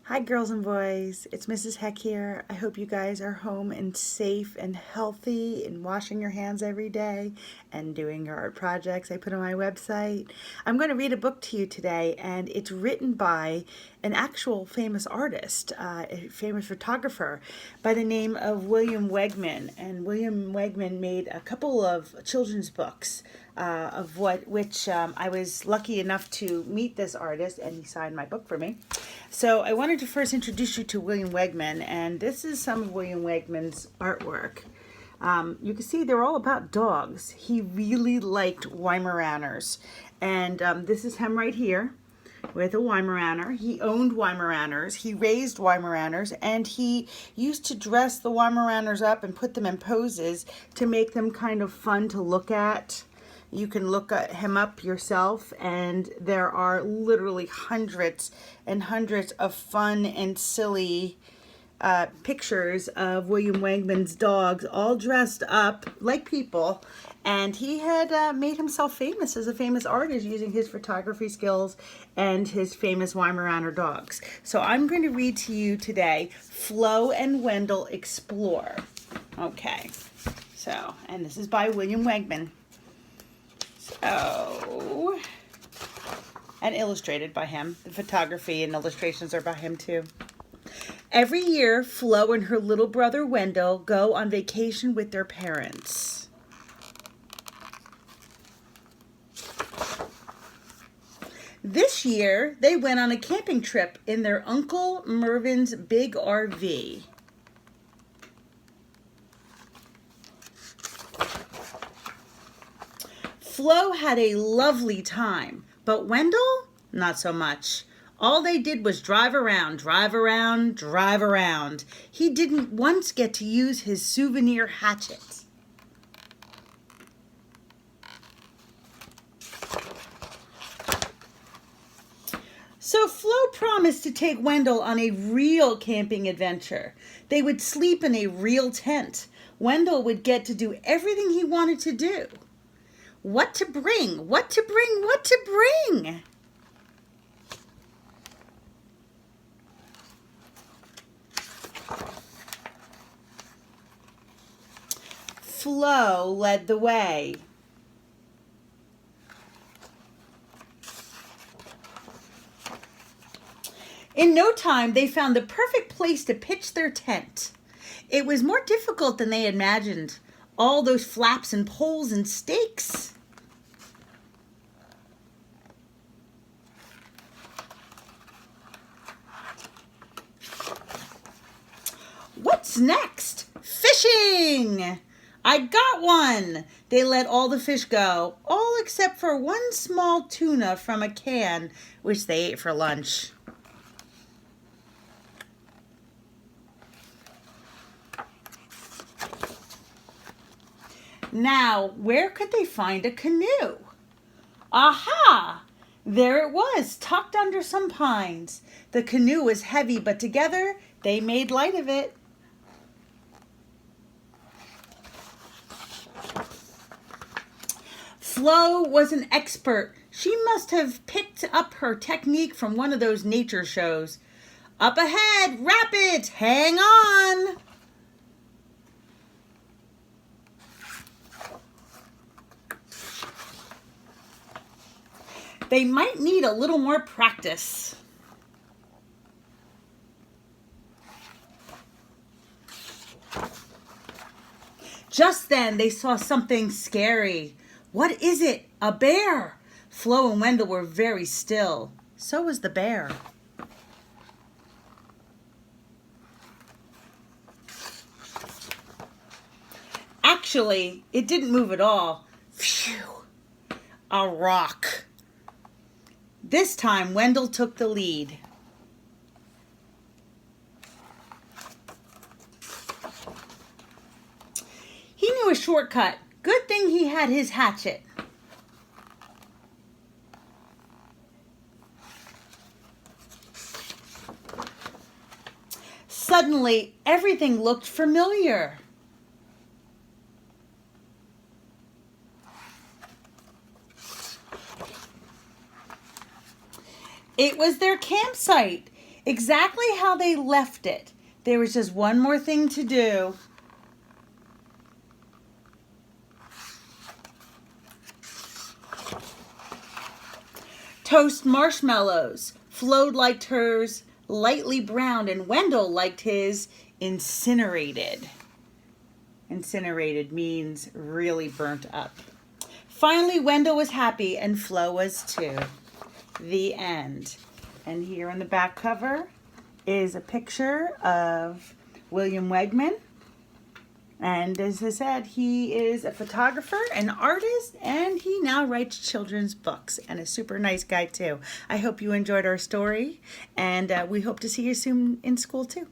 Hi girls and boys, it's Mrs. Heck here. I hope you guys are home and safe and healthy and washing your hands every day and doing your art projects I put on my website. I'm going to read a book to you today, and it's written by an actual famous artist, a famous photographer by the name of William Wegman. And William Wegman made a couple of children's books which I was lucky enough to meet this artist, and he signed my book for me. So I wanted to first introduce you to William Wegman, and this is some of William Wegman's artwork. You can see they're all about dogs. He really liked Weimaraners, and this is him right here with a Weimaraner. He owned Weimaraners, he raised Weimaraners, and he used to dress the Weimaraners up and put them in poses to make them kind of fun to look at. You can look at him up yourself, and there are literally hundreds and hundreds of fun and silly pictures of William Wegman's dogs all dressed up like people. And he had made himself famous as a famous artist using his photography skills and his famous Weimaraner dogs. So I'm going to read to you today, Flo and Wendell Explore. Okay, so, and this is by William Wegman. Oh, and illustrated by him. The photography and illustrations are by him too. Every year, Flo and her little brother Wendell go on vacation with their parents. This year, they went on a camping trip in their Uncle Mervin's big RV. Flo had a lovely time, but Wendell, not so much. All they did was drive around, drive around, drive around. He didn't once get to use his souvenir hatchet. So Flo promised to take Wendell on a real camping adventure. They would sleep in a real tent. Wendell would get to do everything he wanted to do. What to bring, what to bring, what to bring? Flo led the way. In no time, they found the perfect place to pitch their tent. It was more difficult than they imagined. All those flaps and poles and stakes. What's next? Fishing! I got one! They let all the fish go, all except for one small tuna from a can, which they ate for lunch. Now, where could they find a canoe? Aha! There it was, tucked under some pines. The canoe was heavy, but together they made light of it. Flo was an expert. She must have picked up her technique from one of those nature shows. Up ahead, rapids, hang on! They might need a little more practice. Just then, they saw something scary. What is it? A bear! Flo and Wendell were very still. So was the bear. Actually, it didn't move at all. Phew! A rock. This time, Wendell took the lead. He knew a shortcut. Good thing he had his hatchet. Suddenly, everything looked familiar. It was their campsite. exactly how they left it. There was just one more thing to do. Toast marshmallows. Flo liked hers lightly browned, and Wendell liked his incinerated. Incinerated means really burnt up. Finally, Wendell was happy and Flo was too. The end. And here on the back cover is a picture of William Wegman. And as I said, he is a photographer, an artist, and he now writes children's books, and a super nice guy too. I hope you enjoyed our story, and we hope to see you soon in school too.